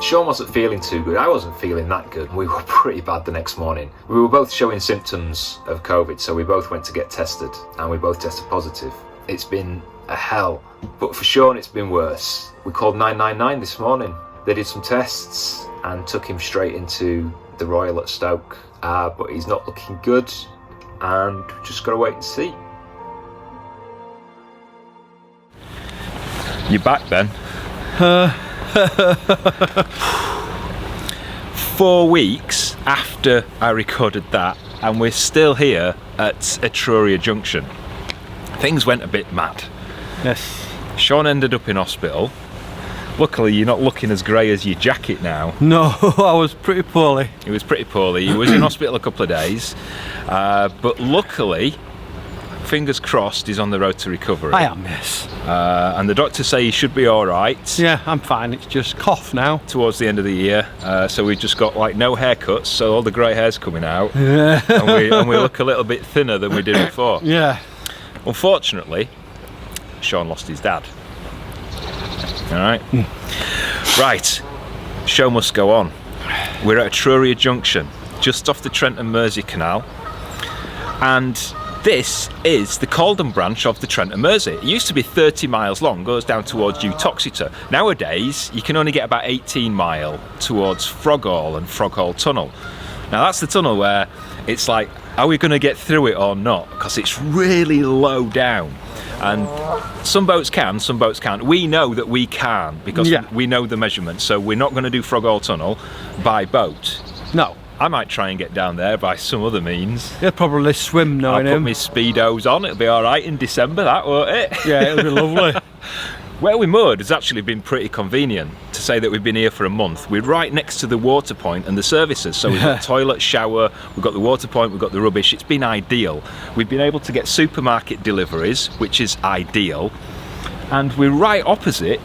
Shaun wasn't feeling too good, I wasn't feeling that good, and we were pretty bad the next morning. We were both showing symptoms of COVID, so we both went to get tested, and we both tested positive. It's been a hell, but for Shaun it's been worse. We called 999 this morning. They did some tests and took him straight into the Royal at Stoke, but he's not looking good, and we've just got to wait and see. You back, Ben? 4 weeks after I recorded that, and we're still here at Etruria Junction. Things went a bit mad. Yes. Shaun ended up in hospital. Luckily, you're not looking as grey as your jacket now. No, I was pretty poorly. He was pretty poorly. He was in hospital a couple of days, but luckily, fingers crossed, he's on the road to recovery. I am, yes. And the doctors say he should be all right. Yeah, I'm fine. It's just cough now. Towards the end of the year, so we've just got like no haircuts, so all the grey hair's coming out. Yeah. and we look a little bit thinner than we did before. Yeah. Unfortunately, Shaun lost his dad. All right. Right. Show must go on. We're at Etruria Junction, just off the Trent and Mersey Canal, and this is the Caldon Branch of the Trent and Mersey. It used to be 30 miles long, goes down towards Uttoxeter. Nowadays, you can only get about 18 mile towards Froghall and Froghall Tunnel. Now that's the tunnel where it's like, are we going to get through it or not? Because it's really low down. And some boats can, some boats can't. We know that we can because we know the measurements. So we're not going to do Froghall Tunnel by boat. No. I might try and get down there by some other means. He'll probably swim knowing I'll put him. my Speedos on, it'll be alright in December, that, won't it? Yeah, it'll be lovely. Where we moored has actually been pretty convenient. To say that we've been here for a month, we're right next to the water point and the services. So we've got toilet, shower, we've got the water point, we've got the rubbish. It's been ideal. We've been able to get supermarket deliveries, which is ideal. And we're right opposite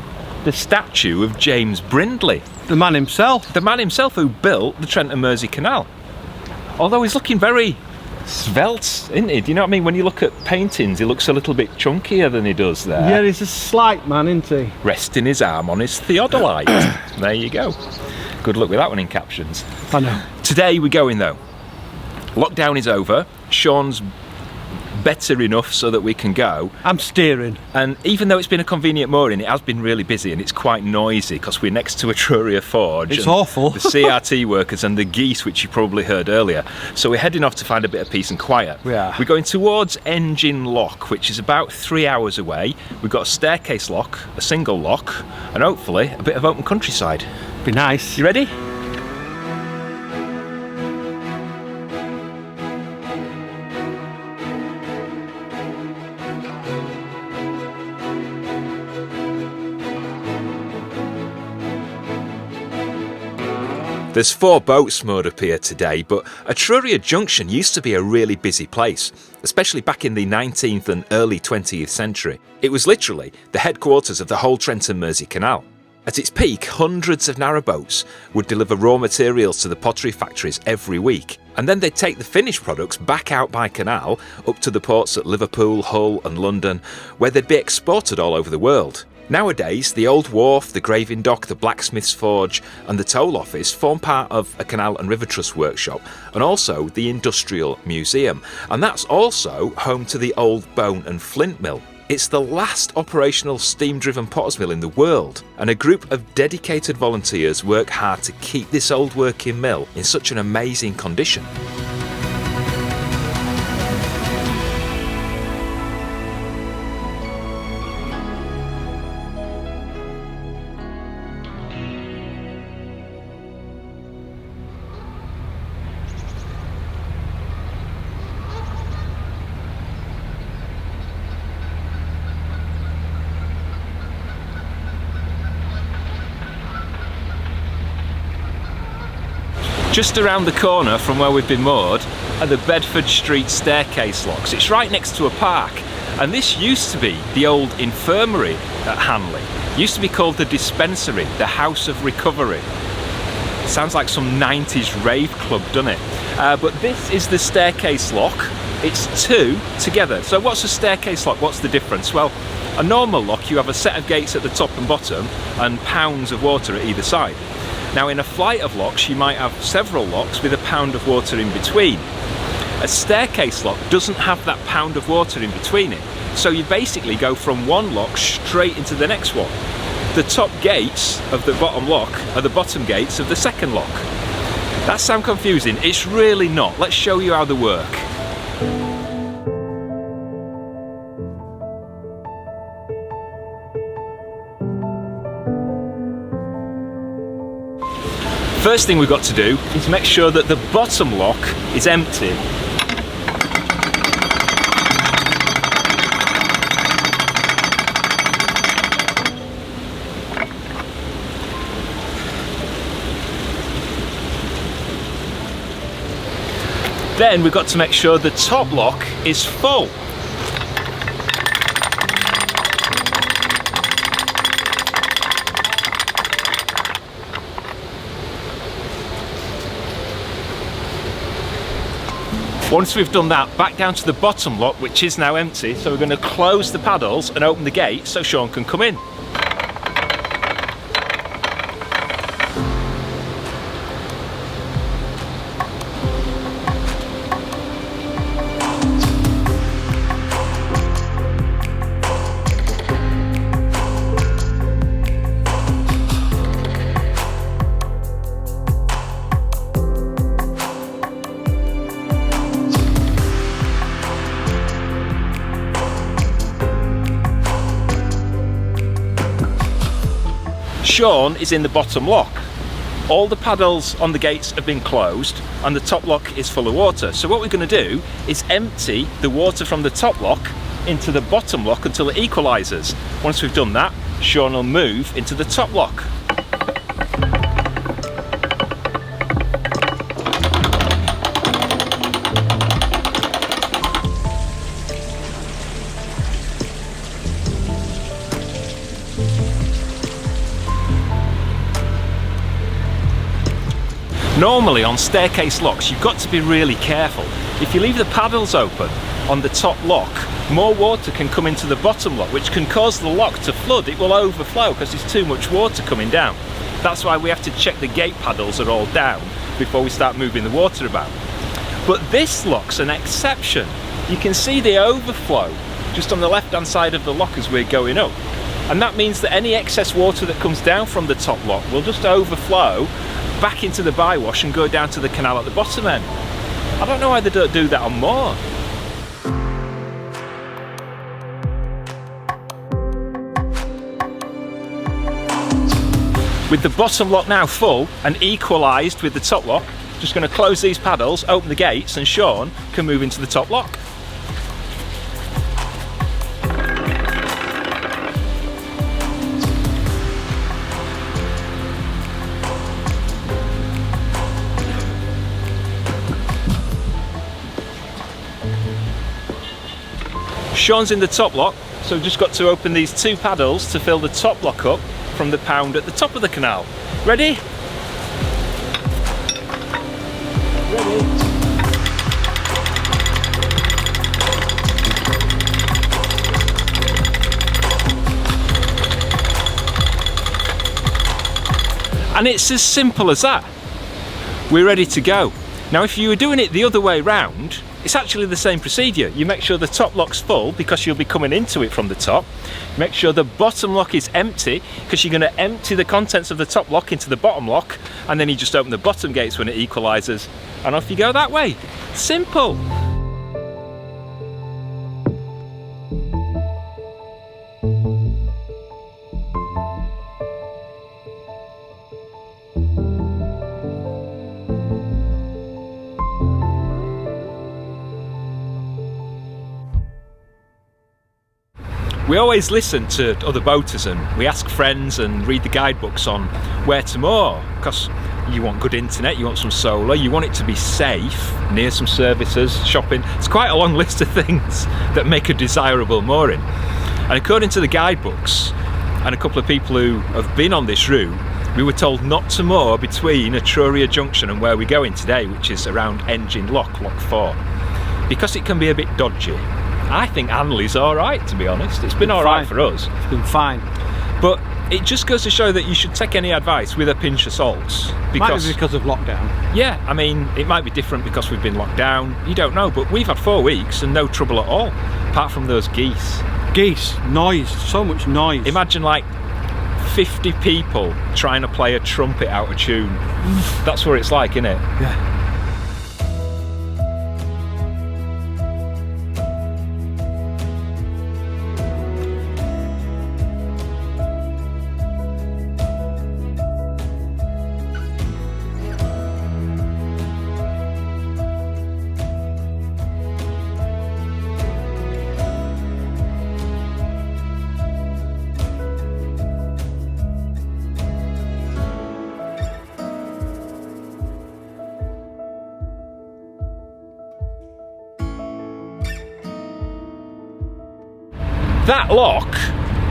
the statue of James Brindley. The man himself. The man himself who built the Trent and Mersey Canal. Although he's looking very svelte, isn't he? Do you know what I mean? When you look at paintings, he looks a little bit chunkier than he does there. Yeah, he's a slight man, isn't he? Resting his arm on his theodolite. There you go. Good luck with that one in captions. I know. Today we're going though. Lockdown is over. Shaun's better enough so that we can go. I'm steering. And even though it's been a convenient mooring, it has been really busy and it's quite noisy because we're next to Etruria Forge. It's awful. The CRT workers and the geese, which you probably heard earlier. So we're heading off to find a bit of peace and quiet. We are. We're going towards Engine Lock, which is about 3 hours away. We've got a staircase lock, a single lock, and hopefully a bit of open countryside. Be nice. You ready? There's 4 boats moored up here today, but Etruria Junction used to be a really busy place, especially back in the 19th and early 20th century. It was literally the headquarters of the whole Trent and Mersey Canal. At its peak, hundreds of narrowboats would deliver raw materials to the pottery factories every week, and then they'd take the finished products back out by canal up to the ports at Liverpool, Hull and London, where they'd be exported all over the world. Nowadays, the old wharf, the graving dock, the blacksmith's forge and the toll office form part of a Canal and River Trust workshop and also the Industrial Museum. And that's also home to the old bone and flint mill. It's the last operational steam-driven potters mill in the world, and a group of dedicated volunteers work hard to keep this old working mill in such an amazing condition. Just around the corner from where we've been moored are the Bedford Street Staircase Locks. It's right next to a park, and this used to be the old infirmary at Hanley. It used to be called the Dispensary, the House of Recovery. Sounds like some 90s rave club, doesn't it? But this is the staircase lock. It's 2 together. So what's a staircase lock? What's the difference? Well, a normal lock, you have a set of gates at the top and bottom and pounds of water at either side. Now in a flight of locks you might have several locks with a pound of water in between. A staircase lock doesn't have that pound of water in between it, so you basically go from one lock straight into the next one. The top gates of the bottom lock are the bottom gates of the second lock. That sound confusing? It's really not. Let's show you how they work. First thing we've got to do is make sure that the bottom lock is empty. Then we've got to make sure the top lock is full. Once we've done that, back down to the bottom lock, which is now empty, so we're going to close the paddles and open the gate so Shaun can come in. Shaun is in the bottom lock. All the paddles on the gates have been closed and the top lock is full of water. So what we're going to do is empty the water from the top lock into the bottom lock until it equalises. Once we've done that, Shaun will move into the top lock. Normally on staircase locks you've got to be really careful. If you leave the paddles open on the top lock, more water can come into the bottom lock, which can cause the lock to flood. It will overflow because there's too much water coming down. That's why we have to check the gate paddles are all down before we start moving the water about. But this lock's an exception. You can see the overflow just on the left hand side of the lock as we're going up. And that means that any excess water that comes down from the top lock will just overflow back into the bywash and go down to the canal at the bottom end. I don't know why they don't do that on more. With the bottom lock now full and equalised with the top lock, just going to close these paddles, open the gates, and Shaun can move into the top lock. Shaun's in the top lock, so we've just got to open these two paddles to fill the top lock up from the pound at the top of the canal. Ready? Ready. And it's as simple as that. We're ready to go. Now if you were doing it the other way round, it's actually the same procedure. You make sure the top lock's full because you'll be coming into it from the top. Make sure the bottom lock is empty because you're going to empty the contents of the top lock into the bottom lock, and then you just open the bottom gates when it equalises and off you go that way. Simple. We always listen to other boaters and we ask friends and read the guidebooks on where to moor, because you want good internet, you want some solar, you want it to be safe, near some services, shopping. It's quite a long list of things that make a desirable mooring. And according to the guidebooks and a couple of people who have been on this route, we were told not to moor between Etruria Junction and where we're going today, which is around Engine Lock, Lock 4, because it can be a bit I think Hanley's alright, to be honest. It's been alright for us. It's been fine. But it just goes to show that you should take any advice with a pinch of salt. Might be because of lockdown. Yeah, I mean, it might be different because we've been locked down. You don't know, but we've had 4 weeks and no trouble at all, apart from those geese. Geese, noise, so much noise. Imagine like 50 people trying to play a trumpet out of tune. That's what it's like, innit? Yeah. That lock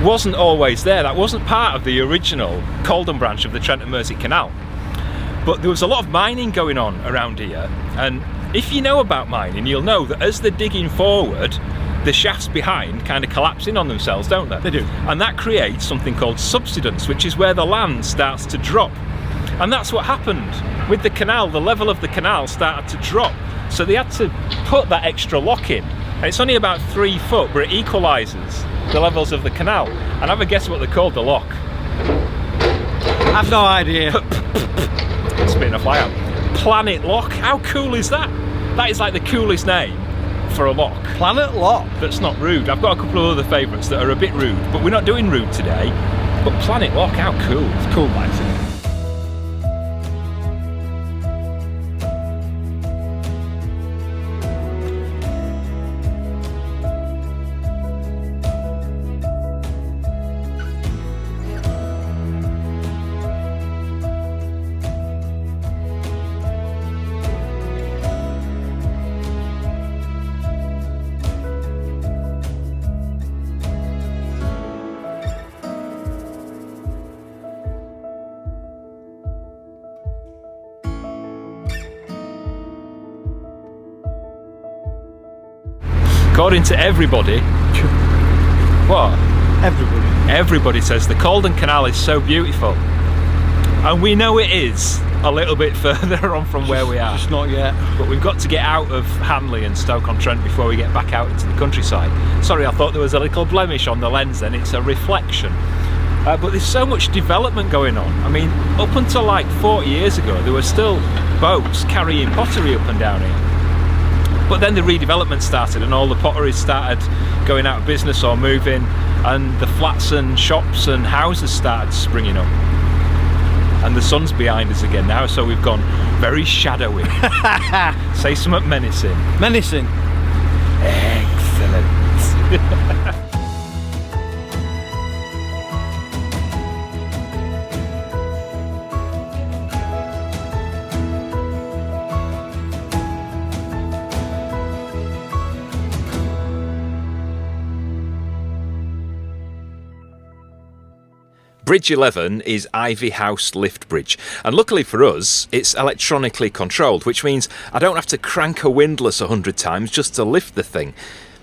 wasn't always there. That wasn't part of the original Caldon Branch of the Trent and Mersey Canal. But there was a lot of mining going on around here, and if you know about mining, you'll know that as they're digging forward, the shafts behind kind of collapse in on themselves, don't they? They do. And that creates something called subsidence, which is where the land starts to drop. And that's what happened with the canal. The level of the canal started to drop, so they had to put that extra lock in. And it's only about 3 foot, but it equalises the levels of the canal. And have a guess what they called the lock. I've no idea. Spitting a fly out. Planet Lock. How cool is that? That is like the coolest name for a lock. Planet Lock. That's not rude. I've got a couple of other favourites that are a bit rude, but we're not doing rude today. But Planet Lock, how cool. It's cool, that, isn't it? According to everybody, what? Everybody says the Caldon Canal is so beautiful. And we know it is a little bit further on from where we are. Just not yet. But we've got to get out of Hanley and Stoke-on-Trent before we get back out into the countryside. Sorry, I thought there was a little blemish on the lens then, it's a reflection. But there's so much development going on. I mean, up until like 40 years ago, there were still boats carrying pottery up and down here. But then the redevelopment started and all the potteries started going out of business or moving, and the flats and shops and houses started springing up. And the sun's behind us again now, so we've gone very shadowy. Say something menacing. Menacing. Excellent. Bridge 11 is Ivy House Lift Bridge, and luckily for us it's electronically controlled, which means I don't have to crank a windlass 100 times just to lift the thing.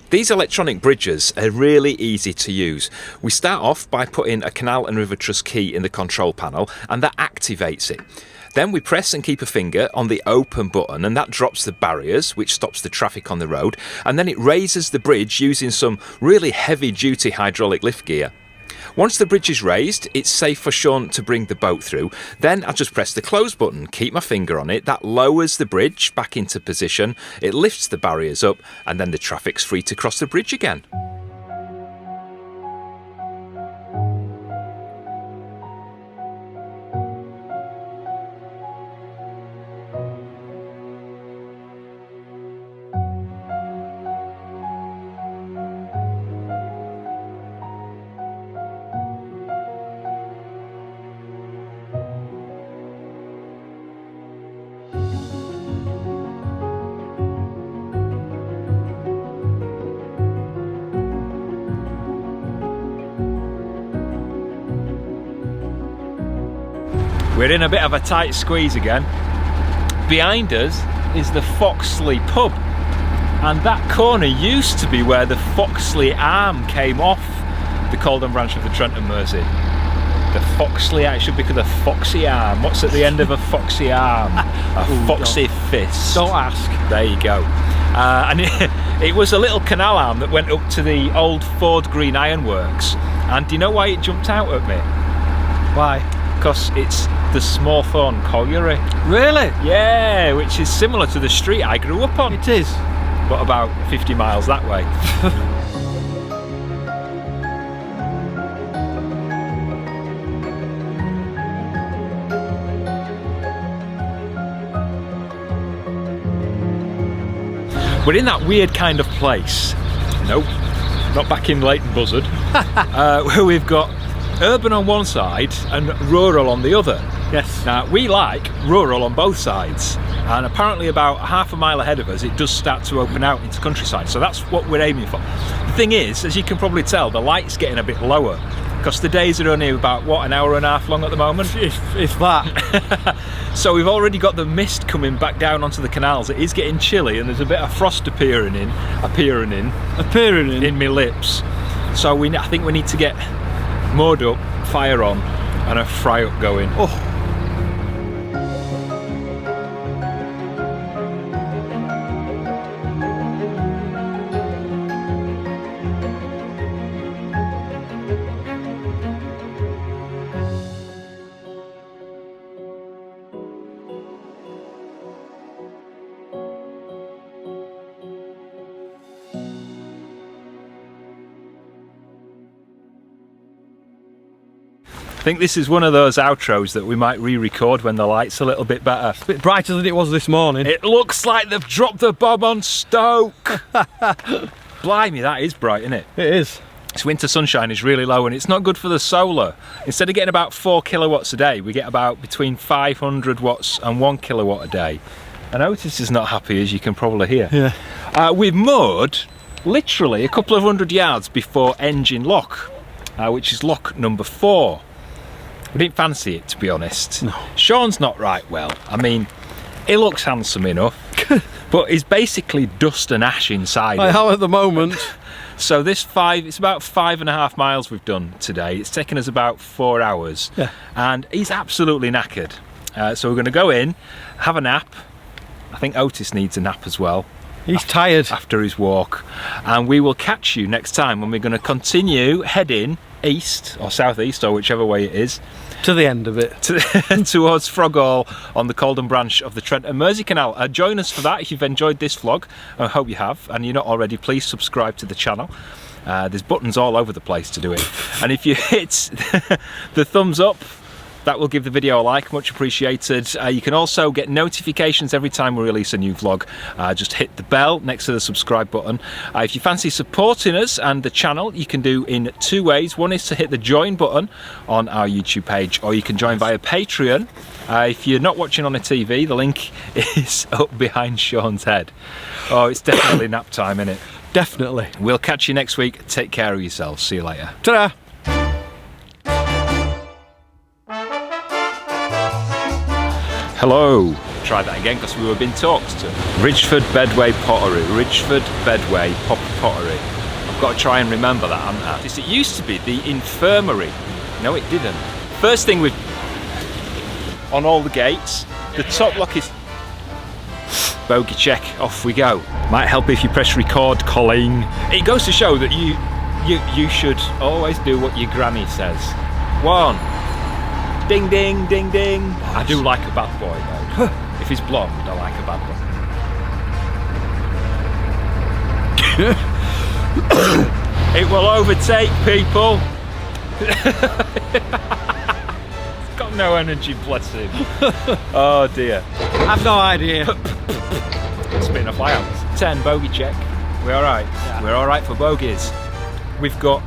These electronic bridges are really easy to use. We start off by putting a Canal and River Trust key in the control panel, and that activates it. Then we press and keep a finger on the open button, and that drops the barriers, which stops the traffic on the road, and then it raises the bridge using some really heavy duty hydraulic lift gear. Once the bridge is raised, it's safe for Shaun to bring the boat through. Then I just press the close button, keep my finger on it, that lowers the bridge back into position, it lifts the barriers up, and then the traffic's free to cross the bridge again. We're in a bit of a tight squeeze again. Behind us is the Foxley pub, and that corner used to be where the Foxley Arm came off the Caldon Branch of the Trent and Mersey. The Foxley Arm. It should be called the Foxy Arm. What's at the end of a Foxy Arm? A foxy fist. Don't ask. There you go. And it was a little canal arm that went up to the old Ford Green Ironworks. And do you know why it jumped out at me? Why? Because it's the Smallthorne Colliery. Really? Yeah, which is similar to the street I grew up on. It is. But about 50 miles that way. We're in that weird kind of place. Nope, not back in Leighton Buzzard. Where we've got urban on one side and rural on the other. Yes. Now, we like rural on both sides. And apparently about half a mile ahead of us, it does start to open out into countryside. So that's what we're aiming for. The thing is, as you can probably tell, the light's getting a bit lower. Because the days are only about, what, an hour and a half long at the moment? If that. So we've already got the mist coming back down onto the canals. It is getting chilly and there's a bit of frost appearing in my lips. So I think we need to get moored up, fire on, and a fry up going. Oh. I think this is one of those outros that we might re-record when the light's a little bit better. A bit brighter than it was this morning. It looks like they've dropped the bomb on Stoke. Blimey, that is bright, isn't it? It is. This winter sunshine is really low and it's not good for the solar. Instead of getting about 4 kilowatts a day, we get about between 500 watts and 1 kilowatt a day. And Otis is not happy, as you can probably hear. Yeah. We've moored literally a couple of 100 yards before Engine Lock, which is lock number 4. We didn't fancy it, to be honest. No. Shaun's not right well. I mean, he looks handsome enough, but he's basically dust and ash inside I him. am at the moment. So it's about 5.5 miles we've done today. It's taken us about 4 hours. Yeah. And he's absolutely knackered. So we're going to go in, have a nap. I think Otis needs a nap as well. He's tired. After his walk. And we will catch you next time when we're going to continue heading east or southeast or whichever way it is. To the end of it. Towards Frogall on the Caldon Branch of the Trent and Mersey Canal. Join us for that if you've enjoyed this vlog. I hope you have. And you're not already, please subscribe to the channel. There's buttons all over the place to do it. And if you hit the thumbs up, that will give the video a like, much appreciated. You can also get notifications every time we release a new vlog. Just hit the bell next to the subscribe button. If you fancy supporting us and the channel, you can do in 2 ways. One is to hit the join button on our YouTube page, or you can join via Patreon. If you're not watching on a TV, the link is up behind Shaun's head. Oh, it's definitely nap time, isn't it? Definitely. We'll catch you next week. Take care of yourselves. See you later. Ta-da! Hello. Try that again because we were being talked to. Ridgeford Bedway Pottery. Ridgeford Bedway Pottery. I've got to try and remember that, haven't I? It used to be the infirmary. No, it didn't. First thing on all the gates, the top lock is bogey check. Off we go. Might help if you press record, Colin. It goes to show that you should always do what your granny says. 1. Ding ding ding ding. I do like a bad boy though. If he's blonde, I like a bad boy. It will overtake people. He's got no energy, bless him. Oh dear. I've no idea. Spitting a fly out. 10 bogey check. We're alright. Yeah. We're alright for bogeys. We've got,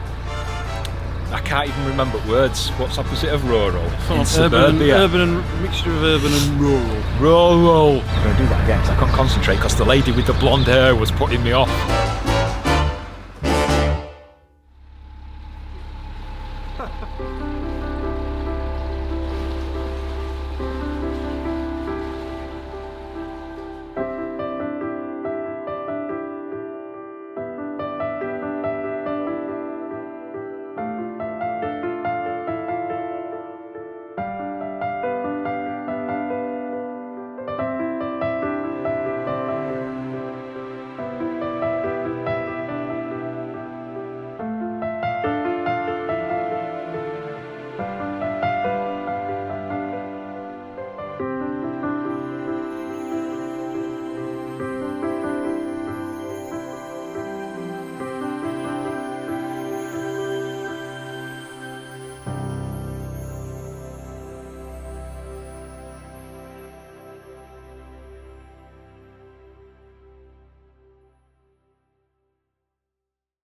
I can't even remember words. What's opposite of rural? In suburbia. Urban and mixture of urban and rural. Rural. I'm going to do that again because I can't concentrate because the lady with the blonde hair was putting me off.